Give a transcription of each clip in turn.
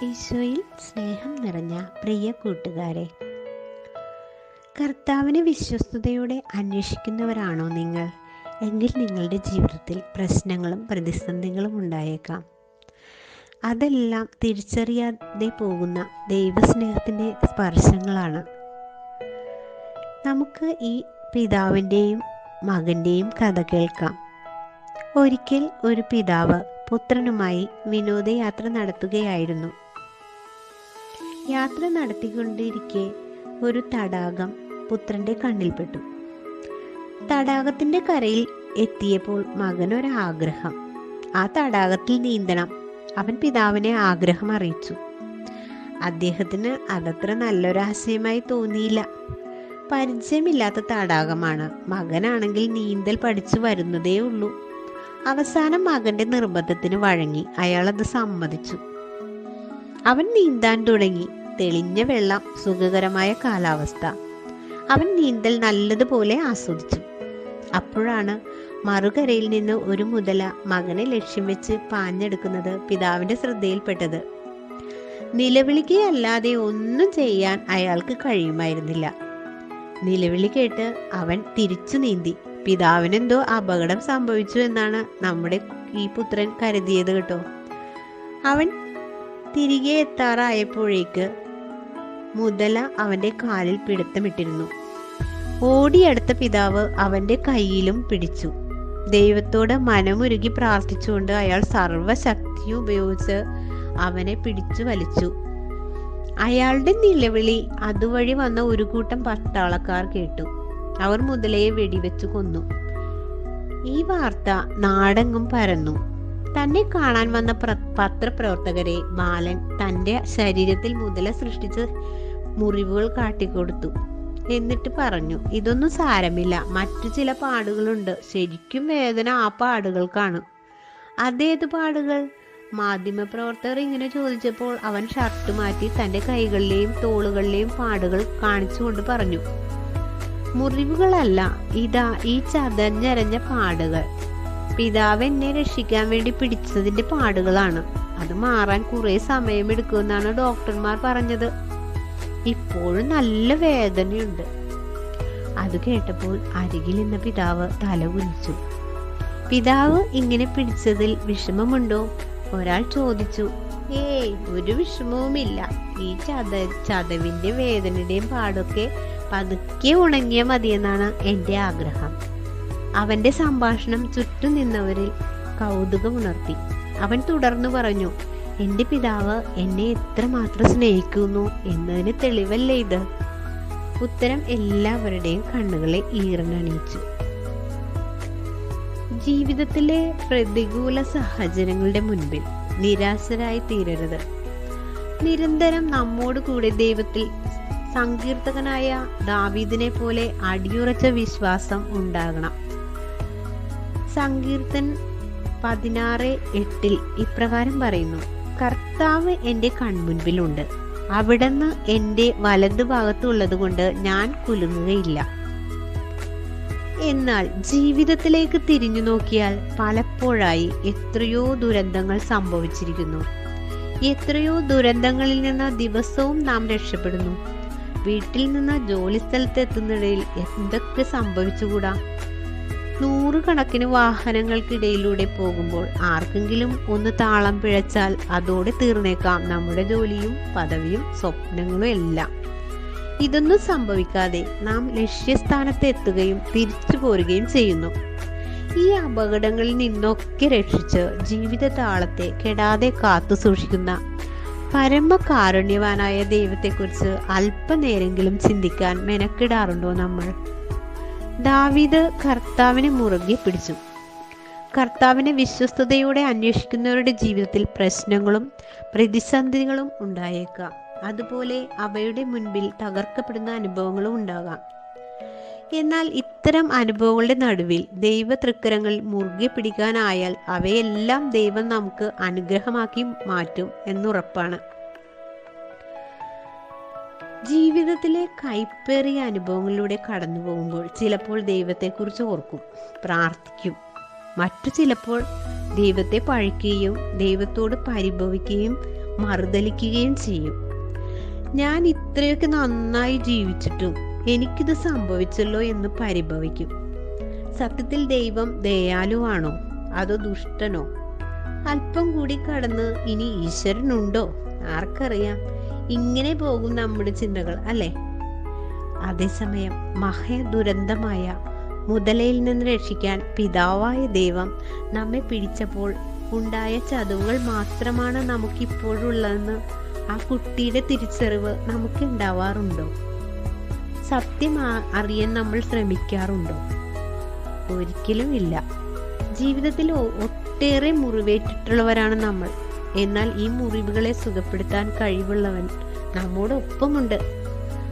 ഈശോയിൽ സ്നേഹം നിറഞ്ഞ പ്രിയ കൂട്ടുകാരെ, കർത്താവിനെ വിശ്വസ്തയോടെ അന്വേഷിക്കുന്നവരാണോ നിങ്ങൾ? എങ്കിൽ നിങ്ങളുടെ ജീവിതത്തിൽ പ്രശ്നങ്ങളും പ്രതിസന്ധികളും ഉണ്ടായേക്കാം. അതെല്ലാം തിരിച്ചറിയാതെ പോകുന്ന ദൈവസ്നേഹത്തിൻ്റെ സ്പർശങ്ങളാണ്. നമുക്ക് ഈ പിതാവിൻ്റെയും മകൻ്റെയും കഥ കേൾക്കാം. ഒരിക്കൽ ഒരു പിതാവ് പുത്രനുമായി വിനോദയാത്ര നടത്തുകയായിരുന്നു. യാത്ര നടത്തിക്കൊണ്ടിരിക്കെ ഒരു തടാകം പുത്രൻ്റെ കണ്ണിൽപ്പെട്ടു. തടാകത്തിൻ്റെ കരയിൽ എത്തിയപ്പോൾ മകനൊരാഗ്രഹം. ആ തടാകത്തിൽ നീന്തണം. അവൻ പിതാവിനെ ആഗ്രഹം അറിയിച്ചു. അദ്ദേഹത്തിന് അതത്ര നല്ലൊരാശയമായി തോന്നിയില്ല. പരിചയമില്ലാത്ത തടാകമാണ്. മകനാണെങ്കിൽ നീന്തൽ പഠിച്ചു വരുന്നതേ ഉള്ളൂ. അവസാനം മകന്റെ നിർബന്ധത്തിന് വഴങ്ങി അയാളത് സമ്മതിച്ചു. അവൻ നീന്താൻ തുടങ്ങി. തെളിഞ്ഞ വെള്ളം, സുഖകരമായ കാലാവസ്ഥ. അവൻ നീന്തൽ നല്ലതുപോലെ ആസ്വദിച്ചു. അപ്പോഴാണ് മറുകരയിൽ നിന്ന് ഒരു മുതല മകനെ ലക്ഷ്യം വെച്ച് പാഞ്ഞെടുക്കുന്നത് പിതാവിന്റെ ശ്രദ്ധയിൽപ്പെട്ടത്. നിലവിളിക്കുകയല്ലാതെ ഒന്നും ചെയ്യാൻ അയാൾക്ക് കഴിയുമായിരുന്നില്ല. നിലവിളി കേട്ട് അവൻ തിരിച്ചു നീന്തി. പിതാവിനെന്തോ അപകടം സംഭവിച്ചു എന്നാണ് നമ്മുടെ ഈ പുത്രൻ കരുതിയത് കേട്ടോ. അവൻ തിരികെ എത്താറായപ്പോഴേക്ക് മുതല അവന്റെ കാലിൽ പിടുത്തമിട്ടിരുന്നു. ഓടിയടുത്ത പിതാവ് അവന്റെ കയ്യിലും പിടിച്ചു. ദൈവത്തോട് മനമുരുകി പ്രാർത്ഥിച്ചുകൊണ്ട് അയാൾ സർവശക്തിയും ഉപയോഗിച്ച് അവനെ പിടിച്ചു വലിച്ചു. അയാളുടെ നിലവിളി അതുവഴി വന്ന ഒരു കൂട്ടം പട്ടാളക്കാർ കേട്ടു. അവർ മുതലയെ വെടിവെച്ചു കൊന്നു. ഈ വാർത്ത നാടെങ്ങും പരന്നു. തന്നെ കാണാൻ വന്ന പത്രപ്രവർത്തകരെ ബാലൻ തൻ്റെ ശരീരത്തിൽ മുതല സൃഷ്ടിച്ച് മുറിവുകൾ കാട്ടിക്കൊടുത്തു. എന്നിട്ട് പറഞ്ഞു, ഇതൊന്നും സാരമില്ല, മറ്റു ചില പാടുകളുണ്ട്. ശരിക്കും വേദന ആ പാടുകൾക്കാണ്. അതേത് പാടുകൾ? മാധ്യമപ്രവർത്തകർ ഇങ്ങനെ ചോദിച്ചപ്പോൾ അവൻ ഷർട്ട് മാറ്റി തൻ്റെ കൈകളിലെയും തോളുകളിലെയും പാടുകൾ കാണിച്ചുകൊണ്ട് പറഞ്ഞു, മുറിവുകളല്ല, ഇതാ ഈ ചതഞ്ഞരഞ്ഞ പാടുകൾ. പിതാവ് എന്നെ രക്ഷിക്കാൻ വേണ്ടി പിടിച്ചതിന്റെ പാടുകളാണ്. അത് മാറാൻ കുറെ സമയമെടുക്കുമെന്നാണ് ഡോക്ടർമാർ പറഞ്ഞത്. ഇപ്പോഴും നല്ല വേദനയുണ്ട്. അത് കേട്ടപ്പോൾ അരികിൽ നിന്ന പിതാവ് തല കുനിച്ചു. പിതാവ് ഇങ്ങനെ പിടിച്ചതിൽ വിഷമമുണ്ടോ? ഒരാൾ ചോദിച്ചു. ഏയ്, ഒരു വിഷമവുമില്ല. ഈ ചതവിന്റെ വേദനയുടെയും പാടൊക്കെ പതുക്കെ ഉണങ്ങിയ മതിയെന്നാണ് എൻ്റെ ആഗ്രഹം. അവന്റെ സംഭാഷണം ചുറ്റും നിന്നവരിൽ കൗതുകമുണർത്തി. അവൻ തുടർന്നു പറഞ്ഞു, എൻ്റെ പിതാവ് എന്നെ എത്രമാത്രം സ്നേഹിക്കുന്നു എന്നതിന് തെളിവല്ലേ ഇത്? ഉത്തരം എല്ലാവരുടെയും കണ്ണുകളെ ഈർന്നണിയിച്ചു. ജീവിതത്തിലെ പ്രതികൂല സാഹചര്യങ്ങളുടെ മുൻപിൽ നിരാശരായി തീരരുത്. നിരന്തരം നമ്മോട് കൂടെ ദൈവത്തിൽ സങ്കീർത്തകനായ ദാവീദിനെ പോലെ അടിയുറച്ച വിശ്വാസം ഉണ്ടാകണം. സങ്കീർത്തൻ 16:8 ഇപ്രകാരം പറയുന്നു, കർത്താവ് എൻ്റെ കൺമുൻപിലുണ്ട്, അവിടുന്ന് എൻ്റെ വലതുഭാഗത്തുള്ളത് കൊണ്ട് ഞാൻ കുലുങ്ങുകയില്ല. എന്നാൽ ജീവിതത്തിലേക്ക് തിരിഞ്ഞു നോക്കിയാൽ പലപ്പോഴായി എത്രയോ ദുരന്തങ്ങൾ സംഭവിച്ചിരിക്കുന്നു. എത്രയോ ദുരന്തങ്ങളിൽ നിന്ന് ദിവസവും നാം രക്ഷപ്പെടുന്നു. വീട്ടിൽ നിന്ന് ജോലി സ്ഥലത്ത് എത്തുന്നിടയിൽ എന്തൊക്കെ സംഭവിച്ചുകൂടാ? നൂറുകണക്കിന് വാഹനങ്ങൾക്കിടയിലൂടെ പോകുമ്പോൾ ആർക്കെങ്കിലും ഒന്ന് താളം പിഴച്ചാൽ അതോടെ തീർന്നേക്കാം നമ്മുടെ ജോലിയും പദവിയും സ്വപ്നങ്ങളും എല്ലാം. ഇതൊന്നും സംഭവിക്കാതെ നാം ലക്ഷ്യസ്ഥാനത്ത് എത്തുകയും തിരിച്ചു പോരുകയും ചെയ്യുന്നു. ഈ അപകടങ്ങളിൽ നിന്നൊക്കെ രക്ഷിച്ച് ജീവിത താളത്തെ കെടാതെ കാത്തു സൂക്ഷിക്കുന്ന പരമകാരുണ്യവാനായ ദൈവത്തെക്കുറിച്ച് അല്പനേരെങ്കിലും ചിന്തിക്കാൻ മെനക്കിടാറുണ്ടോ നമ്മൾ? ദാവീദ് കർത്താവിനെ മുറുകെ പിടിച്ചു. കർത്താവിനെ വിശ്വസ്തയോടെ അന്വേഷിക്കുന്നവരുടെ ജീവിതത്തിൽ പ്രശ്നങ്ങളും പ്രതിസന്ധികളും ഉണ്ടായേക്കാം. അതുപോലെ അവയുടെ മുൻപിൽ തകർക്കപ്പെടുന്ന അനുഭവങ്ങളും ഉണ്ടാകാം. എന്നാൽ ഇത്തരം അനുഭവങ്ങളുടെ നടുവിൽ ദൈവ തൃക്കരങ്ങൾ മുറുകെ പിടിക്കാനായാൽ അവയെല്ലാം ദൈവം നമുക്ക് അനുഗ്രഹമാക്കി മാറ്റും എന്നുറപ്പാണ്. ജീവിതത്തിലെ കൈപ്പേറിയ അനുഭവങ്ങളിലൂടെ കടന്നു പോകുമ്പോൾ ചിലപ്പോൾ ദൈവത്തെക്കുറിച്ച് ഓർക്കും, പ്രാർത്ഥിക്കും. മറ്റു ചിലപ്പോൾ ദൈവത്തെ പഴിക്കുകയും ദൈവത്തോട് പരിഭവിക്കുകയും മറുതലിക്കുകയും ചെയ്യും. ഞാൻ ഇത്രയൊക്കെ നന്നായി ജീവിച്ചിട്ടും എനിക്കിത് സംഭവിച്ചല്ലോ എന്ന് പരിഭവിക്കും. സത്യത്തിൽ ദൈവം ദയാലുവാണോ അതോ ദുഷ്ടനോ? അല്പം കൂടി കടന്ന് ഇനി ഈശ്വരനുണ്ടോ? ആർക്കറിയാം. ഇങ്ങനെ പോകും നമ്മുടെ ചിന്തകൾ, അല്ലേ? അതേസമയം മഹാദുരന്തമായ മുതലയിൽ നിന്ന് രക്ഷിക്കാൻ പിതാവായ ദൈവം നമ്മെ പിടിച്ചപ്പോൾ ഉണ്ടായ ചതവുകൾ മാത്രമാണ് നമുക്കിപ്പോഴുള്ളതെന്ന് ആ കുട്ടിയുടെ തിരിച്ചറിവ് നമുക്ക് ഉണ്ടാവാറുണ്ടോ? സത്യം അറിയാൻ നമ്മൾ ശ്രമിക്കാറുണ്ടോ? ഒരിക്കലും ഇല്ല. ജീവിതത്തിൽ ഒട്ടേറെ മുറിവേറ്റിട്ടുള്ളവരാണ് നമ്മൾ. എന്നാൽ ഈ മുറിവുകളെ സുഖപ്പെടുത്താൻ കഴിവുള്ളവൻ നമ്മോടൊപ്പമുണ്ട്.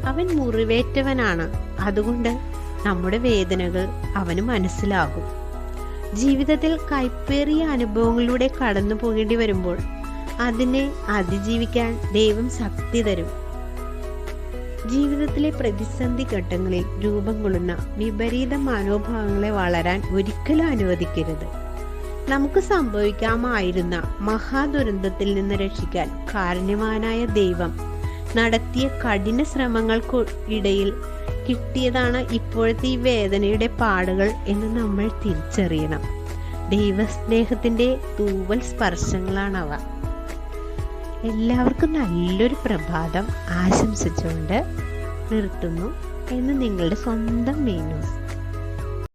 അവൻ മുറിവേറ്റവനാണ്. അതുകൊണ്ട് നമ്മുടെ വേദനകൾ അവന് മനസ്സിലാകും. ജീവിതത്തിൽ കൈപ്പേറിയ അനുഭവങ്ങളിലൂടെ കടന്നു പോകേണ്ടി വരുമ്പോൾ അതിനെ അതിജീവിക്കാൻ ദൈവം ശക്തി തരും. ജീവിതത്തിലെ പ്രതിസന്ധി ഘട്ടങ്ങളിൽ രൂപം കൊള്ളുന്ന വിപരീത മനോഭാവങ്ങളെ വളരാൻ ഒരിക്കലും അനുവദിക്കരുത്. നമുക്ക് സംഭവിക്കാമായിരുന്ന മഹാദുരന്തത്തിൽ നിന്ന് രക്ഷിക്കാൻ കാരുണ്യവാനായ ദൈവം നടത്തിയ കഠിന ശ്രമങ്ങൾക്ക് ഇടയിൽ കിട്ടിയതാണ് ഇപ്പോഴത്തെ ഈ വേദനയുടെ പാടുകൾ എന്ന് നമ്മൾ തിരിച്ചറിയണം. ദൈവസ്നേഹത്തിന്റെ തൂവൽ സ്പർശങ്ങളാണവ. എല്ലാവർക്കും നല്ലൊരു പ്രഭാതം ആശംസിച്ചുകൊണ്ട് നിർത്തുന്നു എന്ന് നിങ്ങളുടെ സ്വന്തം മീനൂസ്.